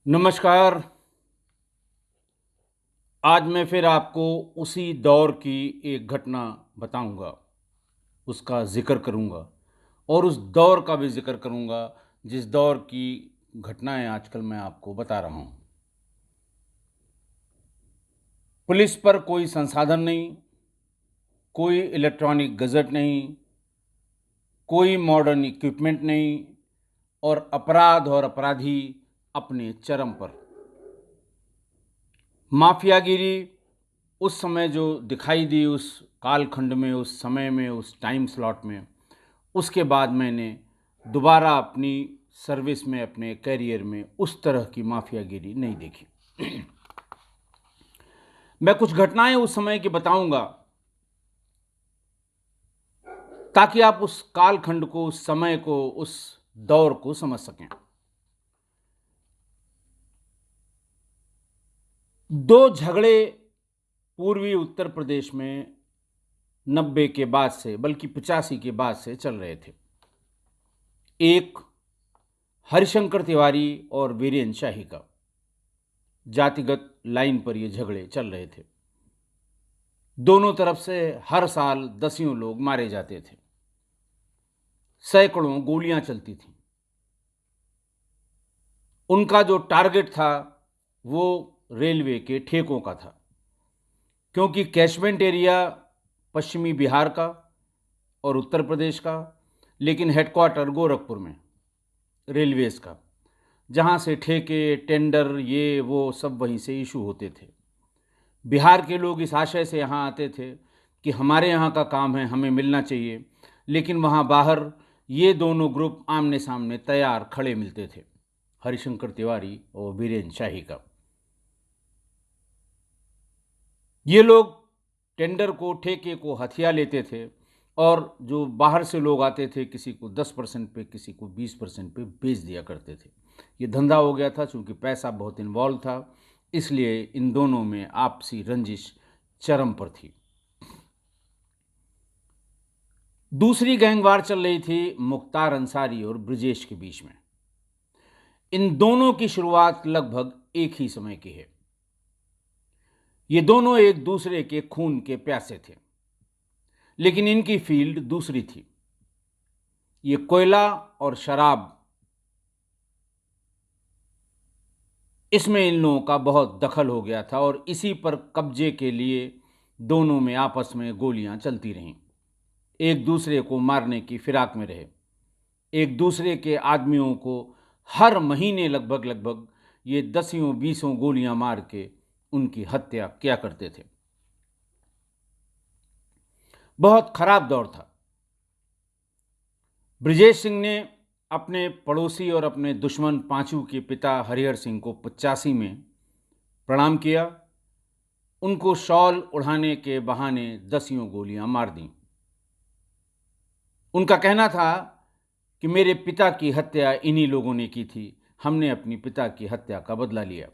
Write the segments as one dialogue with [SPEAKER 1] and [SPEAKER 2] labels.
[SPEAKER 1] नमस्कार। आज मैं फिर आपको उसी दौर की एक घटना बताऊंगा, उसका ज़िक्र करूंगा और उस दौर का भी ज़िक्र करूंगा जिस दौर की घटनाएं आजकल मैं आपको बता रहा हूं। पुलिस पर कोई संसाधन नहीं, कोई इलेक्ट्रॉनिक गज़ट नहीं, कोई मॉडर्न इक्विपमेंट नहीं और अपराध और अपराधी अपने चरम पर। माफियागिरी उस समय जो दिखाई दी, उस कालखंड में, उस समय में, उस टाइम स्लॉट में, उसके बाद मैंने दोबारा अपनी सर्विस में, अपने करियर में उस तरह की माफियागिरी नहीं देखी। मैं कुछ घटनाएं उस समय की बताऊंगा ताकि आप उस कालखंड को, उस समय को, उस दौर को समझ सकें। दो झगड़े पूर्वी उत्तर प्रदेश में 90 के बाद से, बल्कि 85 के बाद से चल रहे थे। एक हरिशंकर तिवारी और वीरेंद्र शाही का जातिगत लाइन पर ये झगड़े चल रहे थे। दोनों तरफ से हर साल दसियों लोग मारे जाते थे, सैकड़ों गोलियां चलती थीं। उनका जो टारगेट था वो रेलवे के ठेकों का था, क्योंकि कैचमेंट एरिया पश्चिमी बिहार का और उत्तर प्रदेश का, लेकिन हेडक्वार्टर गोरखपुर में रेलवेज का, जहां से ठेके, टेंडर, ये वो सब वहीं से इशू होते थे। बिहार के लोग इस आशय से यहाँ आते थे कि हमारे यहाँ का काम है, हमें मिलना चाहिए, लेकिन वहाँ बाहर ये दोनों ग्रुप आमने सामने तैयार खड़े मिलते थे, हरिशंकर तिवारी और वीरेंद्र शाही का। ये लोग टेंडर को, ठेके को हथिया लेते थे और जो बाहर से लोग आते थे, किसी को 10% पे, किसी को 20% पे बेच दिया करते थे। ये धंधा हो गया था, चूँकि पैसा बहुत इन्वॉल्व था, इसलिए इन दोनों में आपसी रंजिश चरम पर थी। दूसरी गैंगवार चल रही थी मुख्तार अंसारी और ब्रजेश के बीच में। इन दोनों की शुरुआत लगभग एक ही समय की है। ये दोनों एक दूसरे के खून के प्यासे थे, लेकिन इनकी फील्ड दूसरी थी। ये कोयला और शराब, इसमें इन लोगों का बहुत दखल हो गया था और इसी पर कब्जे के लिए दोनों में आपस में गोलियां चलती रहीं। एक दूसरे को मारने की फिराक में रहे। एक दूसरे के आदमियों को हर महीने लगभग लगभग ये दसियों बीसों गोलियां मार के उनकी हत्या किया करते थे। बहुत खराब दौर था। ब्रजेश सिंह ने अपने पड़ोसी और अपने दुश्मन पांचू के पिता हरिहर सिंह को 85 में प्रणाम किया। उनको शॉल उड़ाने के बहाने दसियों गोलियां मार दी। उनका कहना था कि मेरे पिता की हत्या इन्हीं लोगों ने की थी, हमने अपनी पिता की हत्या का बदला लिया।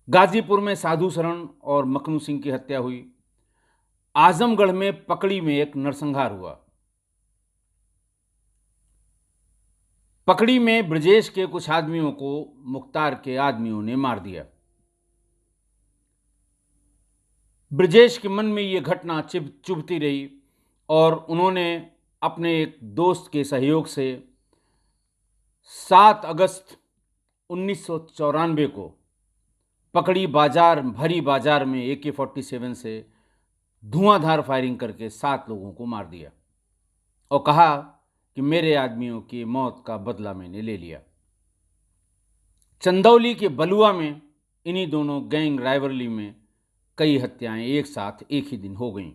[SPEAKER 1] गाजीपुर में साधु शरण और मखनू सिंह की हत्या हुई। आजमगढ़ में पकड़ी में एक नरसंहार हुआ। पकड़ी में ब्रजेश के कुछ आदमियों को मुख्तार के आदमियों ने मार दिया। ब्रजेश के मन में यह घटना चुभती रही और उन्होंने अपने एक दोस्त के सहयोग से 7 अगस्त 1994 को पकड़ी बाजार, भरी बाजार में AK-47 से धुआंधार फायरिंग करके 7 लोगों को मार दिया और कहा कि मेरे आदमियों की मौत का बदला मैंने ले लिया। चंदौली के बलुआ में इन्हीं दोनों गैंग राइवलरी में कई हत्याएं एक साथ एक ही दिन हो गईं।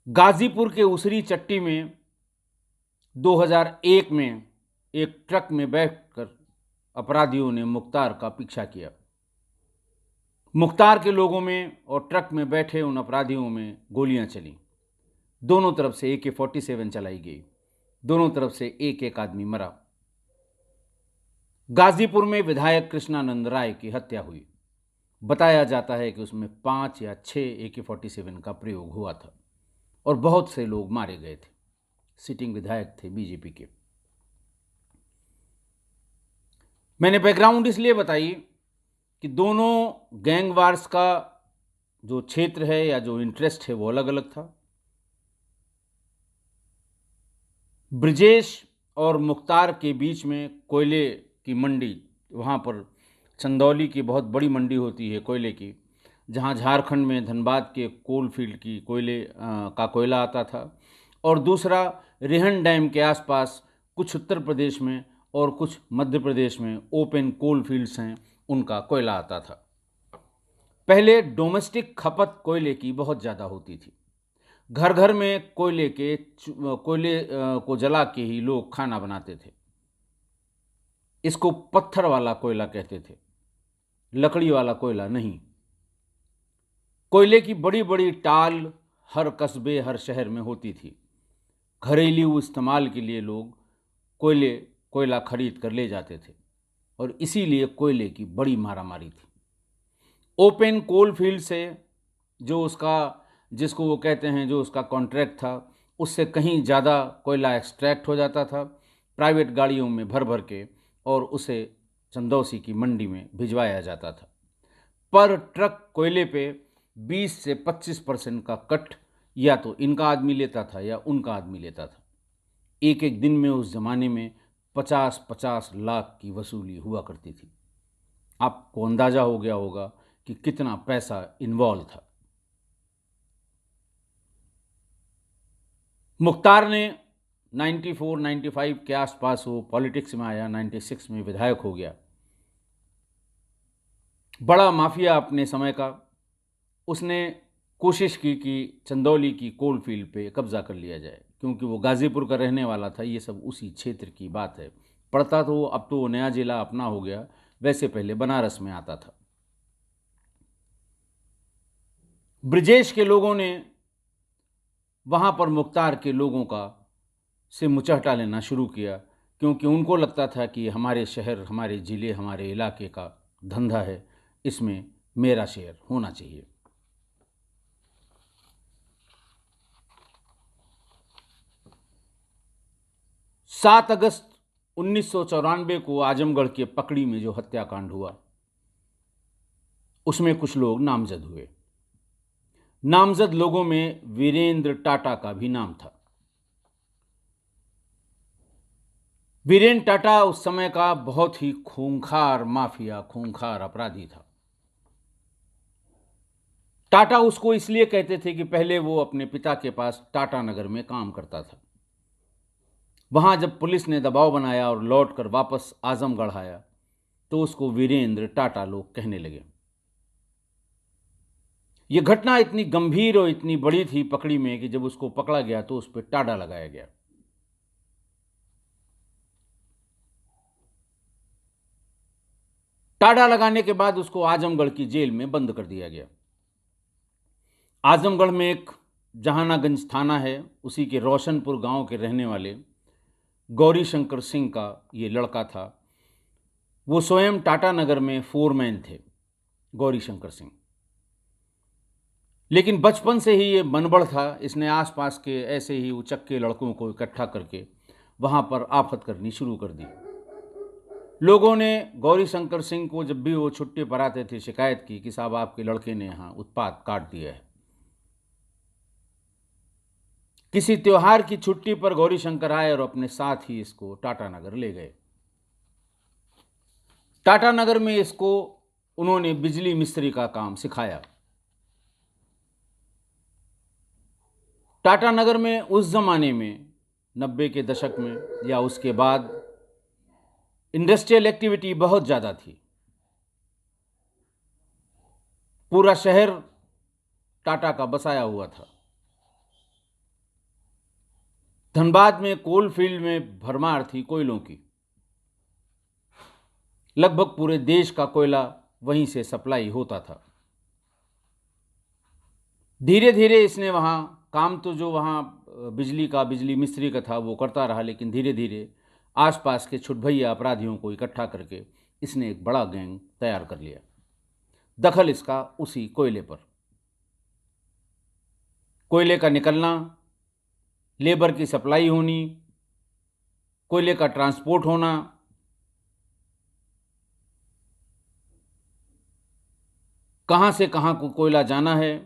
[SPEAKER 1] गाजीपुर के उसरी चट्टी में 2001 में एक ट्रक में बैठकर अपराधियों ने मुख्तार का पीछा किया। मुख्तार के लोगों में और ट्रक में बैठे उन अपराधियों में गोलियां चली। दोनों तरफ से AK-47 चलाई गई। दोनों तरफ से एक एक आदमी मरा। गाजीपुर में विधायक कृष्णानंद राय की हत्या हुई। बताया जाता है कि उसमें 5 या 6 AK-47 का प्रयोग हुआ था और बहुत से लोग मारे गए थे। सिटिंग विधायक थे बीजेपी के। मैंने बैकग्राउंड इसलिए बताई कि दोनों गैंग वार्स का जो क्षेत्र है या जो इंटरेस्ट है वो अलग अलग था। ब्रजेश और मुख्तार के बीच में कोयले की मंडी, वहाँ पर चंदौली की बहुत बड़ी मंडी होती है कोयले की, जहाँ झारखंड में धनबाद के कोल फील्ड की का कोयला आता था, और दूसरा रिहन डैम के आसपास कुछ उत्तर प्रदेश में और कुछ मध्य प्रदेश में ओपन कोल फील्ड्स हैं, उनका कोयला आता था। पहले डोमेस्टिक खपत कोयले की बहुत ज़्यादा होती थी। घर घर में कोयले को जला के ही लोग खाना बनाते थे। इसको पत्थर वाला कोयला कहते थे, लकड़ी वाला कोयला नहीं। कोयले की बड़ी बड़ी टाल हर कस्बे, हर शहर में होती थी। घरेलू इस्तेमाल के लिए लोग कोयला खरीद कर ले जाते थे, और इसीलिए कोयले की बड़ी मारामारी थी। ओपन कोल फील्ड से जिसको वो कहते हैं, जो उसका कॉन्ट्रैक्ट था, उससे कहीं ज़्यादा कोयला एक्सट्रैक्ट हो जाता था प्राइवेट गाड़ियों में भर भर के, और उसे चंदौसी की मंडी में भिजवाया जाता था। पर ट्रक कोयले पे 20 से 25% का कट या तो इनका आदमी लेता था या उनका आदमी लेता था। एक एक दिन में उस ज़माने में 50-50 लाख की वसूली हुआ करती थी। आपको अंदाज़ा हो गया होगा कि कितना पैसा इन्वॉल्व था। मुख्तार ने 94-95 के आसपास वो पॉलिटिक्स में आया, 96 में विधायक हो गया। बड़ा माफिया अपने समय का। उसने कोशिश की कि चंदौली की कोल फील्ड पे कब्जा कर लिया जाए, क्योंकि वो गाज़ीपुर का रहने वाला था। ये सब उसी क्षेत्र की बात है। पढ़ता तो अब तो नया जिला अपना हो गया, वैसे पहले बनारस में आता था। ब्रजेश के लोगों ने वहाँ पर मुख्तार के लोगों का से मुचहटा लेना शुरू किया, क्योंकि उनको लगता था कि हमारे शहर, हमारे ज़िले, हमारे इलाके का धंधा है, इसमें मेरा शेयर होना चाहिए। सात अगस्त 1994 को आजमगढ़ के पकड़ी में जो हत्याकांड हुआ, उसमें कुछ लोग नामजद हुए। नामजद लोगों में वीरेंद्र टाटा का भी नाम था। वीरेंद्र टाटा उस समय का बहुत ही खूंखार माफिया, खूंखार अपराधी था। टाटा उसको इसलिए कहते थे कि पहले वो अपने पिता के पास टाटा नगर में काम करता था। वहां जब पुलिस ने दबाव बनाया और लौटकर वापस आजमगढ़ आया, तो उसको वीरेंद्र टाटा लोग कहने लगे। यह घटना इतनी गंभीर और इतनी बड़ी थी पकड़ी में कि जब उसको पकड़ा गया तो उस पर टाडा लगाया गया। टाडा लगाने के बाद उसको आजमगढ़ की जेल में बंद कर दिया गया। आजमगढ़ में एक जहानागंज थाना है, उसी के रोशनपुर गांव के रहने वाले गौरी शंकर सिंह का ये लड़का था। वो स्वयं टाटा नगर में फोरमैन थे, गौरी शंकर सिंह। लेकिन बचपन से ही ये मनबड़ था। इसने आसपास के ऐसे ही उचक्के लड़कों को इकट्ठा करके वहाँ पर आफत करनी शुरू कर दी। लोगों ने गौरी शंकर सिंह को जब भी वो छुट्टी पर आते थे शिकायत की कि साहब आपके लड़के ने यहाँ उत्पात काट दिया है। किसी त्योहार की छुट्टी पर गौरी शंकर आए और अपने साथ ही इसको टाटा नगर ले गए। टाटा नगर में इसको उन्होंने बिजली मिस्त्री का काम सिखाया। टाटा नगर में उस जमाने में 90 के दशक में या उसके बाद इंडस्ट्रियल एक्टिविटी बहुत ज़्यादा थी। पूरा शहर टाटा का बसाया हुआ था। धनबाद में कोल फील्ड में भरमार थी कोयलों की। लगभग पूरे देश का कोयला वहीं से सप्लाई होता था। धीरे धीरे इसने वहाँ काम तो जो वहाँ बिजली मिस्त्री का था वो करता रहा, लेकिन धीरे धीरे आसपास के छुटभैया अपराधियों को इकट्ठा करके इसने एक बड़ा गैंग तैयार कर लिया। दखल इसका उसी कोयले पर। कोयले का निकलना, लेबर की सप्लाई होनी, कोयले का ट्रांसपोर्ट होना, कहाँ से कहाँ को कोयला जाना है,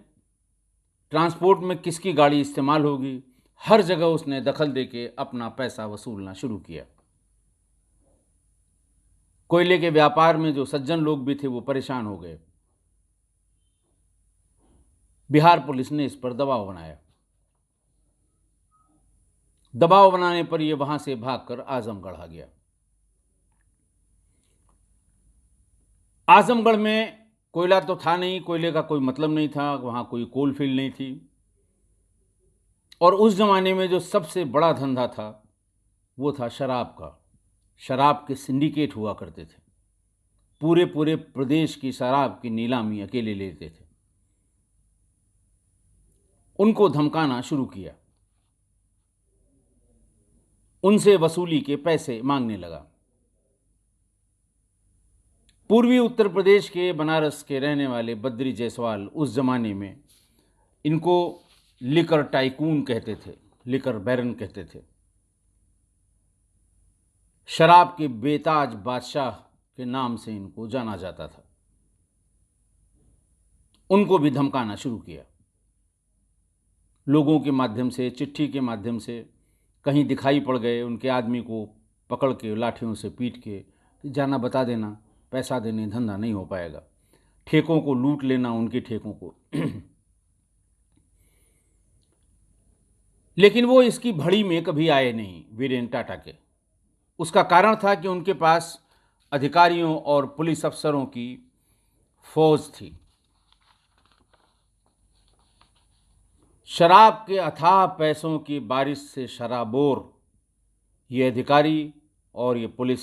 [SPEAKER 1] ट्रांसपोर्ट में किसकी गाड़ी इस्तेमाल होगी, हर जगह उसने दखल देके अपना पैसा वसूलना शुरू किया। कोयले के व्यापार में जो सज्जन लोग भी थे वो परेशान हो गए। बिहार पुलिस ने इस पर दबाव बनाया। दबाव बनाने पर यह वहां से भागकर आजमगढ़ आ गया। आजमगढ़ में कोयला तो था नहीं, कोयले का कोई मतलब नहीं था, वहां कोई कोल फील्ड नहीं थी। और उस जमाने में जो सबसे बड़ा धंधा था वो था शराब का। शराब के सिंडिकेट हुआ करते थे, पूरे पूरे प्रदेश की शराब की नीलामी अकेले लेते थे। उनको धमकाना शुरू किया, उनसे वसूली के पैसे मांगने लगा। पूर्वी उत्तर प्रदेश के बनारस के रहने वाले बद्री जायसवाल उस जमाने में इनको लिकर टाइकून कहते थे, लिकर बैरन कहते थे। शराब के बेताज बादशाह के नाम से इनको जाना जाता था। उनको भी धमकाना शुरू किया, लोगों के माध्यम से, चिट्ठी के माध्यम से। कहीं दिखाई पड़ गए, उनके आदमी को पकड़ के लाठियों से पीट के जाना बता देना, पैसा देने धंधा नहीं हो पाएगा। ठेकों को लूट लेना, उनके ठेकों को। लेकिन वो इसकी भड़ी में कभी आए नहीं वीरेन टाटा के। उसका कारण था कि उनके पास अधिकारियों और पुलिस अफसरों की फौज थी। शराब के अथाह पैसों की बारिश से शराबोर ये अधिकारी और ये पुलिस,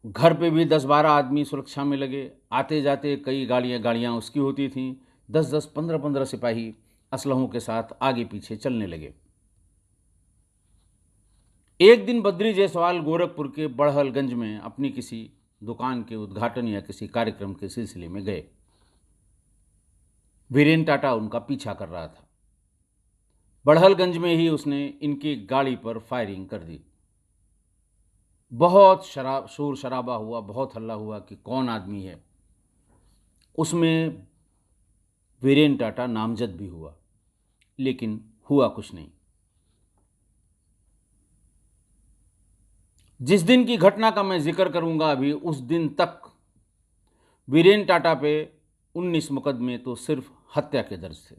[SPEAKER 1] घर पे भी 10-12 आदमी सुरक्षा में लगे। आते जाते कई गाड़ियां उसकी होती थीं। 10-10, 15-15 सिपाही असलहों के साथ आगे पीछे चलने लगे। एक दिन बद्री जायसवाल गोरखपुर के बड़हलगंज में अपनी किसी दुकान के उद्घाटन या किसी कार्यक्रम के सिलसिले में गए। वीरेन टाटा उनका पीछा कर रहा था। बड़हलगंज में ही उसने इनकी गाड़ी पर फायरिंग कर दी। बहुत शोर शराबा हुआ, बहुत हल्ला हुआ कि कौन आदमी है। उसमें वीरेन टाटा नामजद भी हुआ, लेकिन हुआ कुछ नहीं। जिस दिन की घटना का मैं जिक्र करूंगा अभी, उस दिन तक वीरेन टाटा पे 19 मुकदमे तो सिर्फ हत्या के दर्ज थे।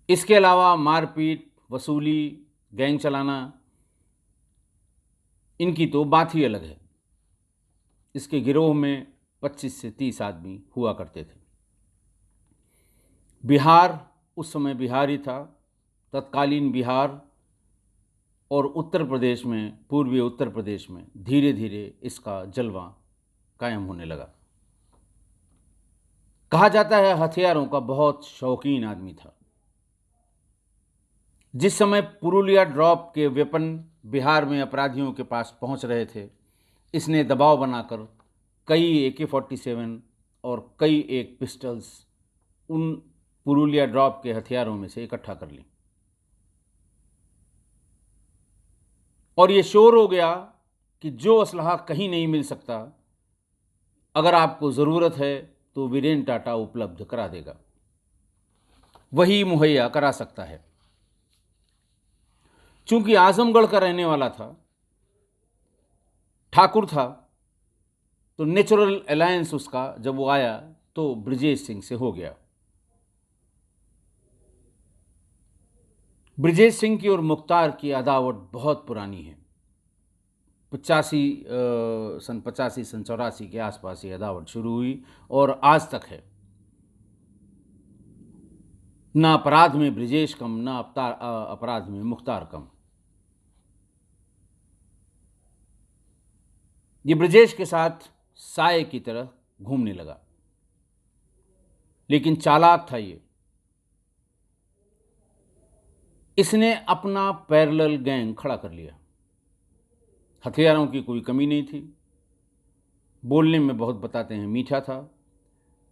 [SPEAKER 1] इसके अलावा मारपीट, वसूली, गैंग चलाना, इनकी तो बात ही अलग है। इसके गिरोह में 25 से 30 आदमी हुआ करते थे। बिहार, उस समय बिहार ही था, तत्कालीन बिहार और उत्तर प्रदेश में, पूर्वी उत्तर प्रदेश में धीरे धीरे इसका जलवा कायम होने लगा। कहा जाता है हथियारों का बहुत शौकीन आदमी था। जिस समय पुरुलिया ड्रॉप के वेपन बिहार में अपराधियों के पास पहुंच रहे थे, इसने दबाव बनाकर कई AK-47 और कई एक पिस्टल्स उन पुरुलिया ड्रॉप के हथियारों में से इकट्ठा कर ली। और ये शोर हो गया कि जो असलहा कहीं नहीं मिल सकता, अगर आपको ज़रूरत है तो वीरेन टाटा उपलब्ध करा देगा, वही मुहैया करा सकता है। चूंकि आजमगढ़ का रहने वाला था, ठाकुर था, तो नेचुरल अलायंस उसका जब वो आया तो ब्रजेश सिंह से हो गया। ब्रजेश सिंह की और मुख्तार की अदावत बहुत पुरानी है। 85 के आसपास ये अदावत शुरू हुई और आज तक है। ना अपराध में ब्रजेश कम, ना अपराध में मुख्तार कम। ये ब्रजेश के साथ साये की तरह घूमने लगा, लेकिन चालाक था ये। इसने अपना पैरेलल गैंग खड़ा कर लिया। हथियारों की कोई कमी नहीं थी, बोलने में बहुत बताते हैं मीठा था।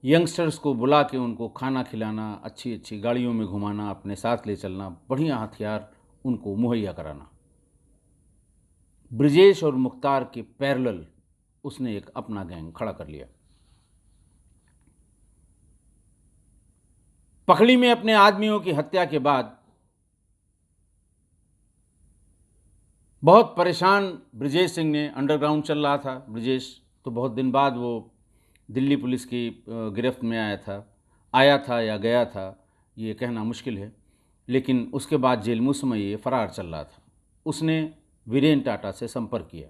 [SPEAKER 1] यंगस्टर्स को बुला के उनको खाना खिलाना, अच्छी अच्छी गाड़ियों में घुमाना, अपने साथ ले चलना, बढ़िया हथियार उनको मुहैया कराना। ब्रजेश और मुख्तार के पैरेलल उसने एक अपना गैंग खड़ा कर लिया। पखड़ी में अपने आदमियों की हत्या के बाद बहुत परेशान ब्रिजेश सिंह ने, अंडरग्राउंड चल रहा था ब्रिजेश, तो बहुत दिन बाद वो दिल्ली पुलिस की गिरफ्त में आया था या गया था, ये कहना मुश्किल है, लेकिन उसके बाद जेल में उस समय ये फरार चल रहा था। उसने वीरेन टाटा से संपर्क किया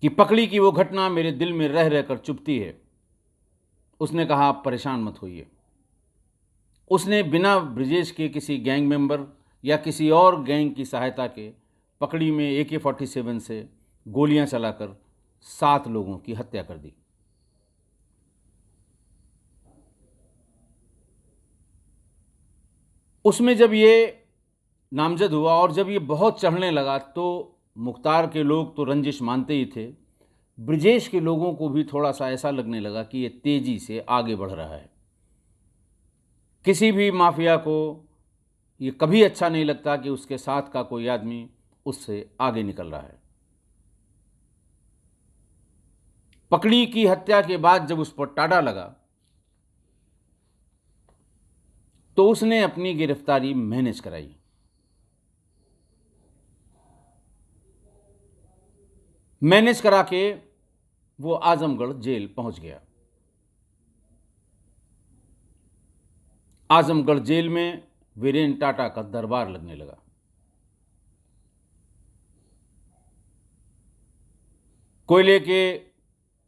[SPEAKER 1] कि पकड़ी की वो घटना मेरे दिल में रह रहकर चुभती है। उसने कहा आप परेशान मत होइए। उसने बिना ब्रिजेश के किसी गैंग मेंबर या किसी और गैंग की सहायता के पकड़ी में AK-47 से गोलियां चलाकर 7 लोगों की हत्या कर दी। उसमें जब ये नामजद हुआ और जब ये बहुत चढ़ने लगा तो मुख्तार के लोग तो रंजिश मानते ही थे, ब्रिजेश के लोगों को भी थोड़ा सा ऐसा लगने लगा कि ये तेजी से आगे बढ़ रहा है। किसी भी माफिया को ये कभी अच्छा नहीं लगता कि उसके साथ का कोई आदमी उससे आगे निकल रहा है। पकड़ी की हत्या के बाद जब उस पर टाड़ा लगा तो उसने अपनी गिरफ्तारी मैनेज कराई। मैनेज करा के वो आजमगढ़ जेल पहुंच गया। आजमगढ़ जेल में वीरेन टाटा का दरबार लगने लगा। कोयले के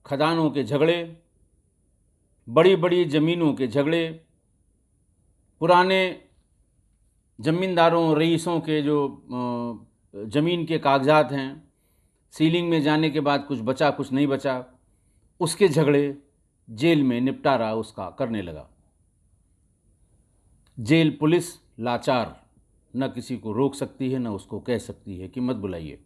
[SPEAKER 1] खदानों के झगड़े, बड़ी बड़ी जमीनों के झगड़े, पुराने जमींदारों रईसों के जो ज़मीन के कागजात हैं, सीलिंग में जाने के बाद कुछ बचा कुछ नहीं बचा, उसके झगड़े जेल में निपटारा उसका करने लगा। जेल पुलिस लाचार, न किसी को रोक सकती है न उसको कह सकती है कि मत बुलाइए।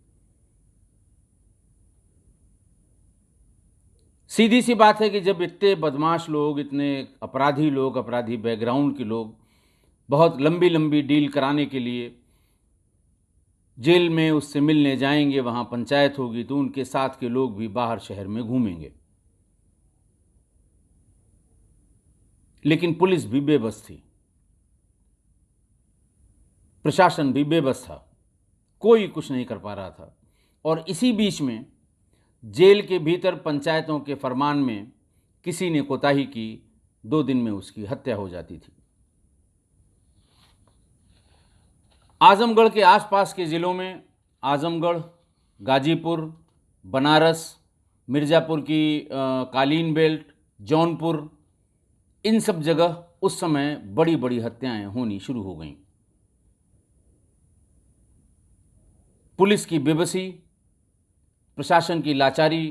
[SPEAKER 1] सीधी सी बात है कि जब इतने बदमाश लोग, इतने अपराधी लोग, अपराधी बैकग्राउंड के लोग बहुत लंबी लंबी डील कराने के लिए जेल में उससे मिलने जाएंगे, वहाँ पंचायत होगी, तो उनके साथ के लोग भी बाहर शहर में घूमेंगे। लेकिन पुलिस भी बेबस थी, प्रशासन भी बेबस था, कोई कुछ नहीं कर पा रहा था। और इसी बीच में जेल के भीतर पंचायतों के फरमान में किसी ने कोताही की, 2 दिन में उसकी हत्या हो जाती थी। आजमगढ़ के आसपास के ज़िलों में आजमगढ़, गाजीपुर, बनारस, मिर्ज़ापुर की कालीन बेल्ट, जौनपुर, इन सब जगह उस समय बड़ी बड़ी हत्याएं होनी शुरू हो गईं। पुलिस की बेबसी, प्रशासन की लाचारी,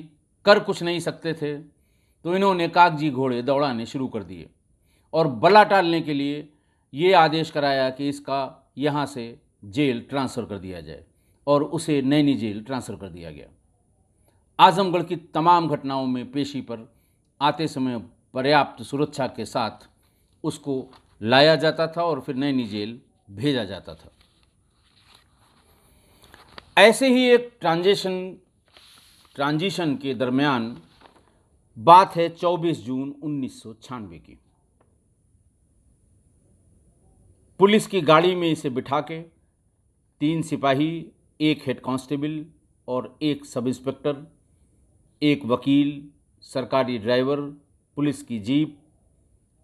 [SPEAKER 1] कर कुछ नहीं सकते थे, तो इन्होंने कागजी घोड़े दौड़ाने शुरू कर दिए और बला टालने के लिए ये आदेश कराया कि इसका यहाँ से जेल ट्रांसफ़र कर दिया जाए, और उसे नैनी जेल ट्रांसफ़र कर दिया गया। आजमगढ़ की तमाम घटनाओं में पेशी पर आते समय पर्याप्त सुरक्षा के साथ उसको लाया जाता था और फिर नैनी जेल भेजा जाता था। ऐसे ही एक ट्रांजिशन के दरमियान बात है 24 जून 1996 की। पुलिस की गाड़ी में इसे बिठा के 3 सिपाही, 1 हेड कांस्टेबल और 1 सब इंस्पेक्टर, 1 वकील, सरकारी ड्राइवर, पुलिस की जीप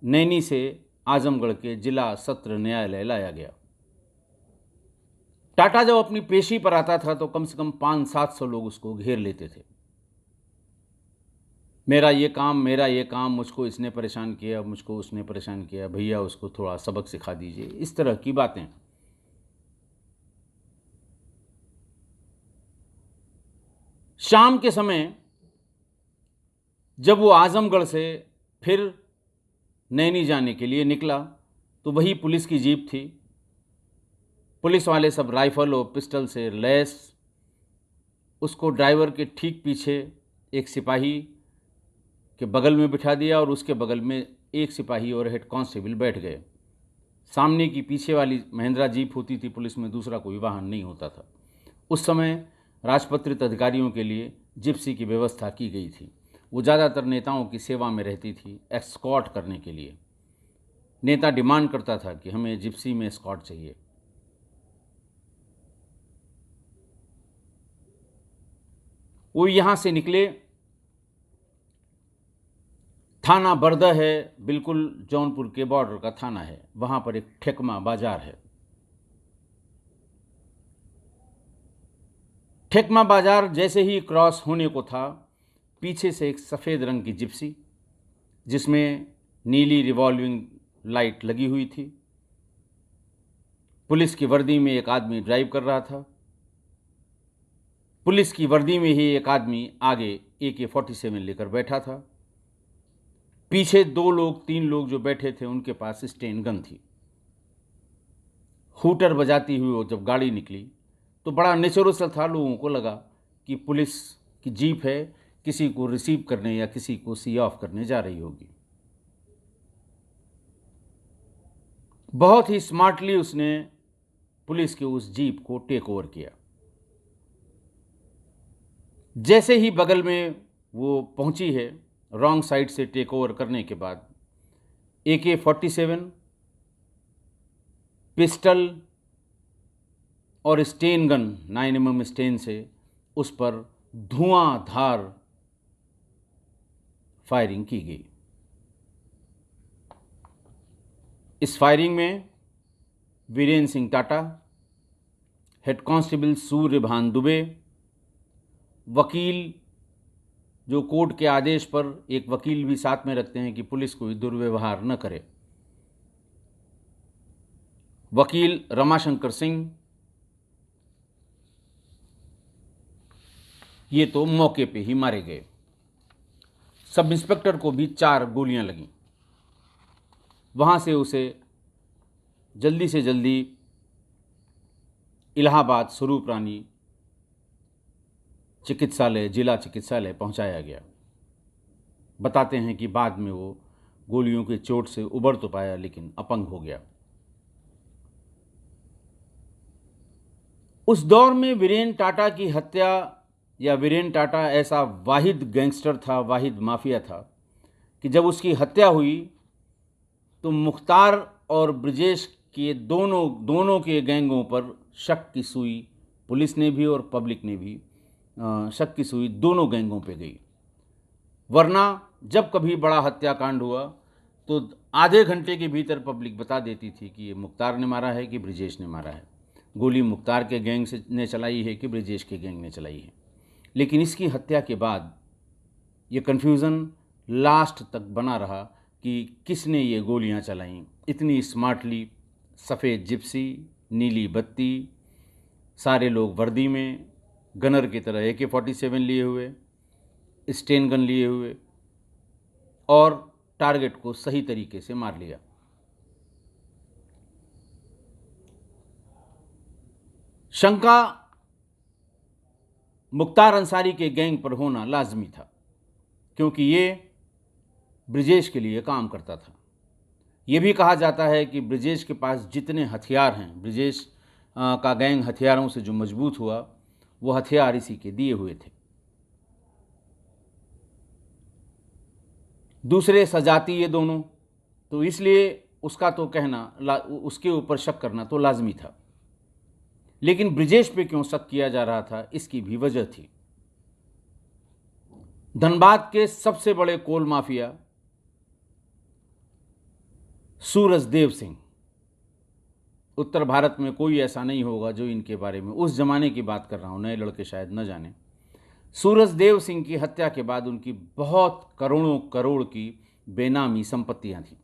[SPEAKER 1] नैनी से आजमगढ़ के जिला सत्र न्यायालय लाया गया। टाटा जब अपनी पेशी पर आता था तो कम से कम 500-700 लोग उसको घेर लेते थे। मेरा ये काम, मुझको इसने परेशान किया, मुझको उसने परेशान किया, भैया उसको थोड़ा सबक सिखा दीजिए, इस तरह की बातें। शाम के समय जब वो आजमगढ़ से फिर नैनी जाने के लिए निकला तो वही पुलिस की जीप थी। पुलिस वाले सब राइफल और पिस्टल से लैस, उसको ड्राइवर के ठीक पीछे एक सिपाही के बगल में बिठा दिया और उसके बगल में 1 सिपाही और हेड कांस्टेबल बैठ गए। सामने की पीछे वाली महिंद्रा जीप होती थी पुलिस में, दूसरा कोई वाहन नहीं होता था। उस समय राजपत्रित अधिकारियों के लिए जिप्सी की व्यवस्था की गई थी। वो ज़्यादातर नेताओं की सेवा में रहती थी एस्कॉर्ट करने के लिए। नेता डिमांड करता था कि हमें जिप्सी में एस्कॉर्ट चाहिए। वो यहाँ से निकले, थाना बरदा है, बिल्कुल जौनपुर के बॉर्डर का थाना है, वहाँ पर एक ठेकमा बाजार है। ठेकमा बाजार जैसे ही क्रॉस होने को था, पीछे से एक सफ़ेद रंग की जिप्सी जिसमें नीली रिवॉल्विंग लाइट लगी हुई थी, पुलिस की वर्दी में एक आदमी ड्राइव कर रहा था। पुलिस की वर्दी में ही एक आदमी आगे AK-47 लेकर बैठा था। पीछे 2 लोग 3 लोग जो बैठे थे उनके पास स्टेन गन थी। हूटर बजाती हुई वो जब गाड़ी निकली तो बड़ा नेचुरल था, लोगों को लगा कि पुलिस की जीप है, किसी को रिसीव करने या किसी को सी ऑफ करने जा रही होगी। बहुत ही स्मार्टली उसने पुलिस के उस जीप को टेक ओवर किया। जैसे ही बगल में वो पहुंची है, रॉन्ग साइड से टेक ओवर करने के बाद AK-47, पिस्टल और स्टेन गन 9mm स्टेन से उस पर धुआंधार फायरिंग की गई। इस फायरिंग में वीरेंद्र सिंह टाटा, हेड कांस्टेबल सूर्यभान दुबे, वकील जो कोर्ट के आदेश पर एक वकील भी साथ में रखते हैं कि पुलिस कोई दुर्व्यवहार न करे, वकील रमाशंकर सिंह, ये तो मौके पे ही मारे गए। सब इंस्पेक्टर को भी 4 गोलियां लगीं। वहाँ से उसे जल्दी से जल्दी इलाहाबाद स्वरूप रानी चिकित्सालय, जिला चिकित्सालय पहुंचाया गया। बताते हैं कि बाद में वो गोलियों की चोट से उबर तो पाया लेकिन अपंग हो गया। उस दौर में वीरेन टाटा की हत्या या वीरेन टाटा ऐसा वाहिद गैंगस्टर था, वाहिद माफिया था कि जब उसकी हत्या हुई तो मुख्तार और ब्रजेश के दोनों के गैंगों पर शक की सुई पुलिस ने भी और पब्लिक ने भी शक की सुई दोनों गैंगों पे गई। वरना जब कभी बड़ा हत्याकांड हुआ तो आधे घंटे के भीतर पब्लिक बता देती थी कि ये मुख्तार ने मारा है कि ब्रजेश ने मारा है, गोली मुख्तार के गैंग ने चलाई है कि ब्रजेश के गैंग ने चलाई है। लेकिन इसकी हत्या के बाद ये कन्फ्यूज़न लास्ट तक बना रहा कि किसने ये गोलियां चलाईं। इतनी स्मार्टली, सफ़ेद जिप्सी, नीली बत्ती, सारे लोग वर्दी में, गनर की तरह AK-47 लिए हुए, स्टेन गन लिए हुए, और टारगेट को सही तरीके से मार लिया। शंका मुख्तार अंसारी के गैंग पर होना लाजमी था क्योंकि ये ब्रजेश के लिए काम करता था। ये भी कहा जाता है कि ब्रजेश के पास जितने हथियार हैं, ब्रजेश का गैंग हथियारों से जो मजबूत हुआ वो हथियार इसी के दिए हुए थे। दूसरे सजाती ये दोनों, तो इसलिए उसका तो कहना, उसके ऊपर शक करना तो लाजमी था। लेकिन ब्रजेश पे क्यों शक किया जा रहा था, इसकी भी वजह थी। धनबाद के सबसे बड़े कोल माफिया सूरजदेव सिंह, उत्तर भारत में कोई ऐसा नहीं होगा जो इनके बारे में, उस जमाने की बात कर रहा हूं, नए लड़के शायद न जाने। सूरजदेव सिंह की हत्या के बाद उनकी बहुत करोड़ों करोड़ की बेनामी संपत्तियां थी।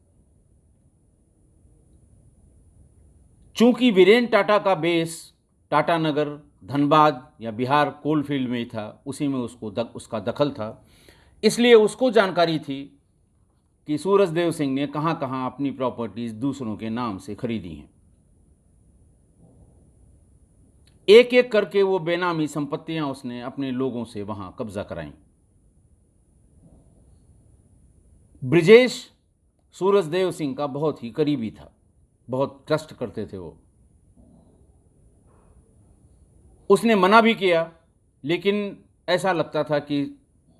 [SPEAKER 1] चूंकि वीरेन टाटा का बेस टाटानगर, धनबाद या बिहार कोलफील्ड में ही था, उसी में उसका दखल था, इसलिए उसको जानकारी थी कि सूरजदेव सिंह ने कहां कहां अपनी प्रॉपर्टीज दूसरों के नाम से खरीदी हैं। एक एक करके वो बेनामी संपत्तियां उसने अपने लोगों से वहां कब्जा कराई। ब्रजेश सूरजदेव सिंह का बहुत ही करीबी था, बहुत ट्रस्ट करते थे वो। उसने मना भी किया, लेकिन ऐसा लगता था कि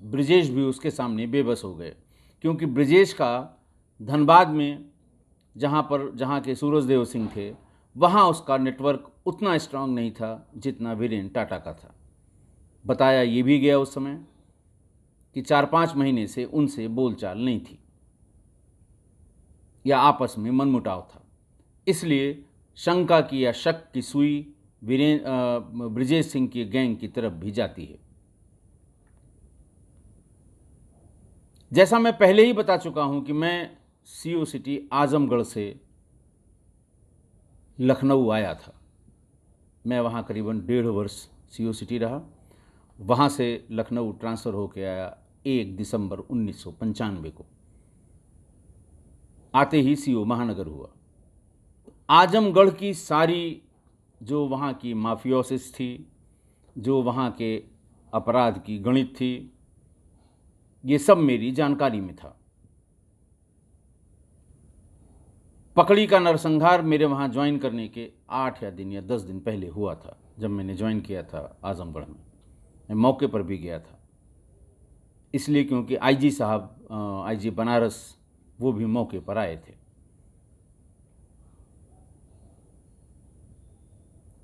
[SPEAKER 1] ब्रिजेश भी उसके सामने बेबस हो गए, क्योंकि ब्रिजेश का धनबाद में जहाँ के सूरजदेव सिंह थे वहाँ उसका नेटवर्क उतना स्ट्रांग नहीं था जितना वीरेन टाटा का था। बताया ये भी गया उस समय कि 4-5 महीने से उनसे बोलचाल नहीं थी या आपस में मनमुटाव था, इसलिए शंका की या शक की सुई ब्रिजेश सिंह की गैंग की तरफ भी जाती है। जैसा मैं पहले ही बता चुका हूं कि मैं सीओ सिटी आजमगढ़ से लखनऊ आया था। मैं वहाँ करीबन 1.5 वर्ष सीओ सिटी रहा, वहाँ से लखनऊ ट्रांसफ़र होकर आया 1 दिसंबर 1995 को। आते ही सीओ महानगर हुआ। आजमगढ़ की सारी जो वहाँ की माफियोसिस थी, जो वहाँ के अपराध की गणित थी, ये सब मेरी जानकारी में था। पकड़ी का नरसंहार मेरे वहाँ ज्वाइन करने के 8 या 10 दिन पहले हुआ था। जब मैंने ज्वाइन किया था आजमगढ़ में, मैं मौके पर भी गया था, इसलिए क्योंकि आईजी साहब, आईजी बनारस, वो भी मौके पर आए थे।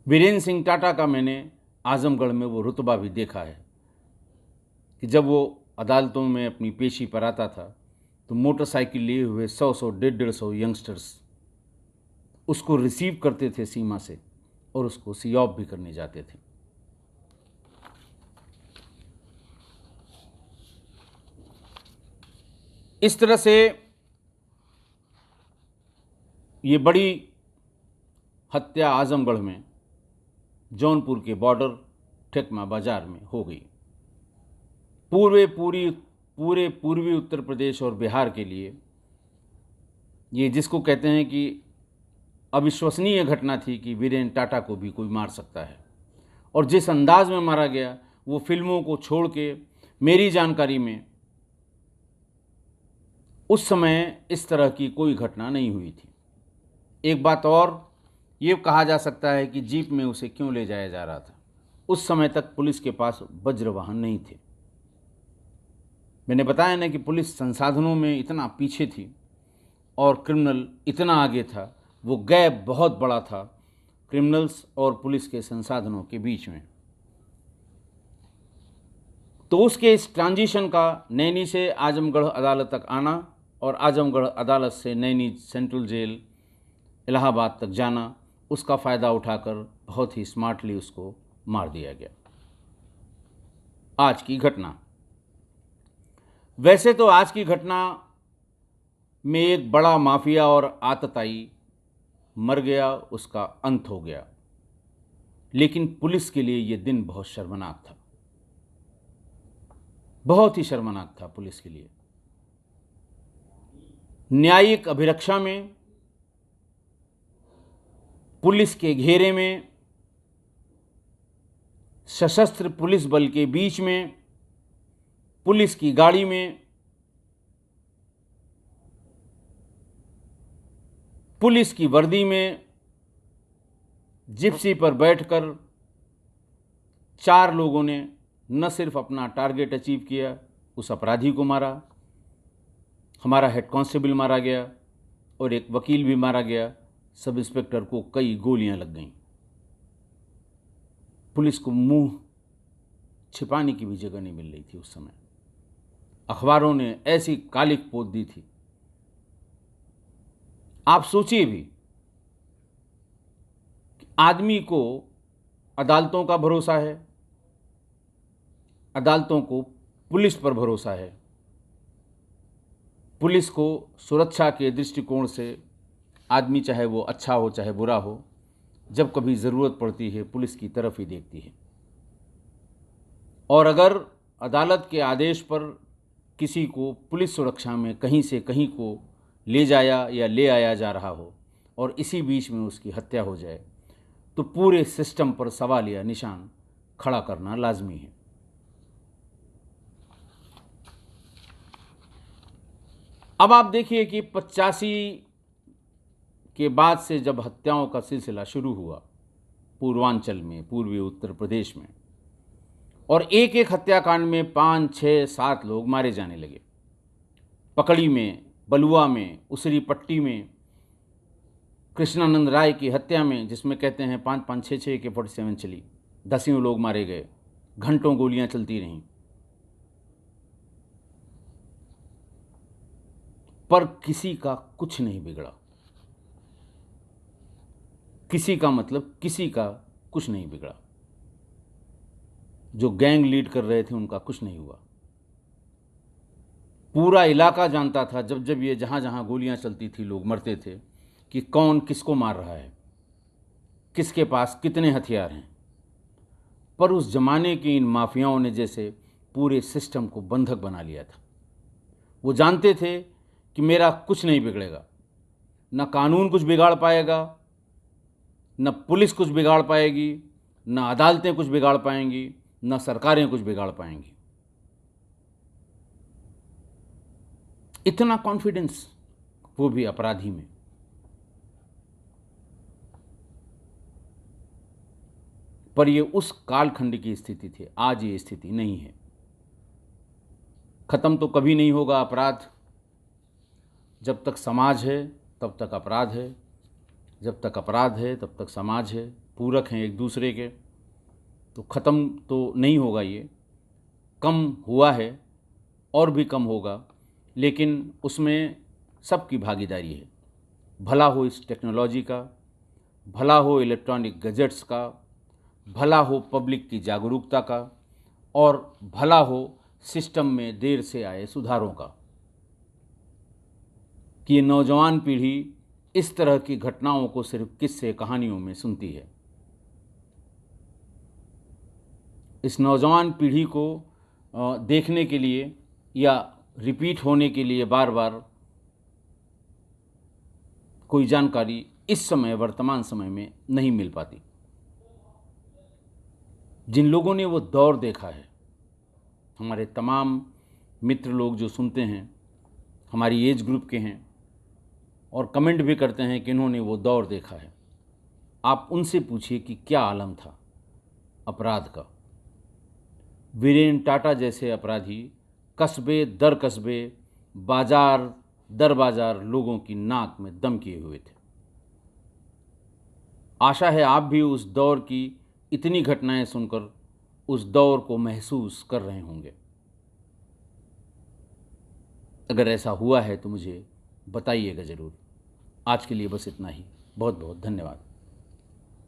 [SPEAKER 1] वीरेन सिंह टाटा का मैंने आजमगढ़ में वो रुतबा भी देखा है कि जब वो अदालतों में अपनी पेशी पर आता था तो मोटरसाइकिल लिए हुए 100-100, 150-150 यंगस्टर्स उसको रिसीव करते थे सीमा से और उसको सी ऑफ भी करने जाते थे। इस तरह से ये बड़ी हत्या आजमगढ़ में जौनपुर के बॉर्डर ठेकमा बाजार में हो गई। पूरे पूर्वी उत्तर प्रदेश और बिहार के लिए ये जिसको कहते हैं कि अविश्वसनीय घटना थी कि वीरेन टाटा को भी कोई मार सकता है। और जिस अंदाज में मारा गया, वो फिल्मों को छोड़ के मेरी जानकारी में उस समय इस तरह की कोई घटना नहीं हुई थी। एक बात और ये कहा जा सकता है कि जीप में उसे क्यों ले जाया जा रहा था। उस समय तक पुलिस के पास वज्र वाहन नहीं थे। मैंने बताया ना कि पुलिस संसाधनों में इतना पीछे थी और क्रिमिनल इतना आगे था, वो गैप बहुत बड़ा था क्रिमिनल्स और पुलिस के संसाधनों के बीच में। तो उसके इस ट्रांजिशन का नैनी से आजमगढ़ अदालत तक आना और आजमगढ़ अदालत से नैनी सेंट्रल जेल इलाहाबाद तक जाना, उसका फ़ायदा उठाकर बहुत ही स्मार्टली उसको मार दिया गया। आज की घटना, वैसे तो आज की घटना में एक बड़ा माफिया और आतताई मर गया, उसका अंत हो गया, लेकिन पुलिस के लिए यह दिन बहुत शर्मनाक था, बहुत ही शर्मनाक था पुलिस के लिए। न्यायिक अभिरक्षा में, पुलिस के घेरे में, सशस्त्र पुलिस बल के बीच में, पुलिस की गाड़ी में, पुलिस की वर्दी में, जिप्सी पर बैठकर 4 लोगों ने न सिर्फ अपना टारगेट अचीव किया, उस अपराधी को मारा, हमारा हेड कांस्टेबल मारा गया और एक वकील भी मारा गया, सब इंस्पेक्टर को कई गोलियां लग गईं। पुलिस को मुंह छिपाने की भी जगह नहीं मिल रही थी उस समय। अखबारों ने ऐसी कालिक पोत दी थी, आप सोचिए भी कि आदमी को अदालतों का भरोसा है, अदालतों को पुलिस पर भरोसा है, पुलिस को सुरक्षा के दृष्टिकोण से आदमी चाहे वो अच्छा हो चाहे बुरा हो, जब कभी ज़रूरत पड़ती है पुलिस की तरफ ही देखती है। और अगर अदालत के आदेश पर किसी को पुलिस सुरक्षा में कहीं से कहीं को ले जाया या ले आया जा रहा हो और इसी बीच में उसकी हत्या हो जाए, तो पूरे सिस्टम पर सवाल या निशान खड़ा करना लाजमी है। अब आप देखिए कि 85 के बाद से जब हत्याओं का सिलसिला शुरू हुआ पूर्वांचल में, पूर्वी उत्तर प्रदेश में, और एक एक हत्याकांड में 5, 6, 7 लोग मारे जाने लगे। पकड़ी में, बलुआ में, उसरी पट्टी में, कृष्णानंद राय की हत्या में, जिसमें कहते हैं 5-5, 6-6 AK-47 चली, दसियों लोग मारे गए, घंटों गोलियां चलती रहीं, पर किसी का कुछ नहीं बिगड़ा। किसी का मतलब किसी का कुछ नहीं बिगड़ा। जो गैंग लीड कर रहे थे उनका कुछ नहीं हुआ। पूरा इलाका जानता था, जब जब ये जहाँ जहाँ गोलियां चलती थी लोग मरते थे, कि कौन किसको मार रहा है, किसके पास कितने हथियार हैं। पर उस जमाने के इन माफियाओं ने जैसे पूरे सिस्टम को बंधक बना लिया था। वो जानते थे कि मेरा कुछ नहीं बिगड़ेगा, न कानून कुछ बिगाड़ पाएगा, न पुलिस कुछ बिगाड़ पाएगी, न अदालतें कुछ बिगाड़ पाएंगी, न सरकारें कुछ बिगाड़ पाएंगी। इतना कॉन्फिडेंस, वो भी अपराधी में। पर ये उस कालखंड की स्थिति थी, आज ये स्थिति नहीं है। खत्म तो कभी नहीं होगा अपराध। जब तक समाज है तब तक अपराध है, जब तक अपराध है तब तक समाज है, पूरक हैं एक दूसरे के। तो ख़त्म तो नहीं होगा, ये कम हुआ है और भी कम होगा, लेकिन उसमें सबकी भागीदारी है। भला हो इस टेक्नोलॉजी का, भला हो इलेक्ट्रॉनिक गैजेट्स का, भला हो पब्लिक की जागरूकता का, और भला हो सिस्टम में देर से आए सुधारों का, कि ये नौजवान पीढ़ी इस तरह की घटनाओं को सिर्फ किस्से कहानियों में सुनती है। इस नौजवान पीढ़ी को देखने के लिए या रिपीट होने के लिए बार बार कोई जानकारी इस समय, वर्तमान समय में नहीं मिल पाती। जिन लोगों ने वो दौर देखा है, हमारे तमाम मित्र लोग जो सुनते हैं, हमारी एज ग्रुप के हैं और कमेंट भी करते हैं कि इन्होंने वो दौर देखा है, आप उनसे पूछिए कि क्या आलम था अपराध का। वीरेन टाटा जैसे अपराधी कस्बे दर कस्बे, बाजार दर बाजार लोगों की नाक में दम किए हुए थे। आशा है आप भी उस दौर की इतनी घटनाएं सुनकर उस दौर को महसूस कर रहे होंगे। अगर ऐसा हुआ है तो मुझे बताइएगा ज़रूर। आज के लिए बस इतना ही। बहुत बहुत धन्यवाद।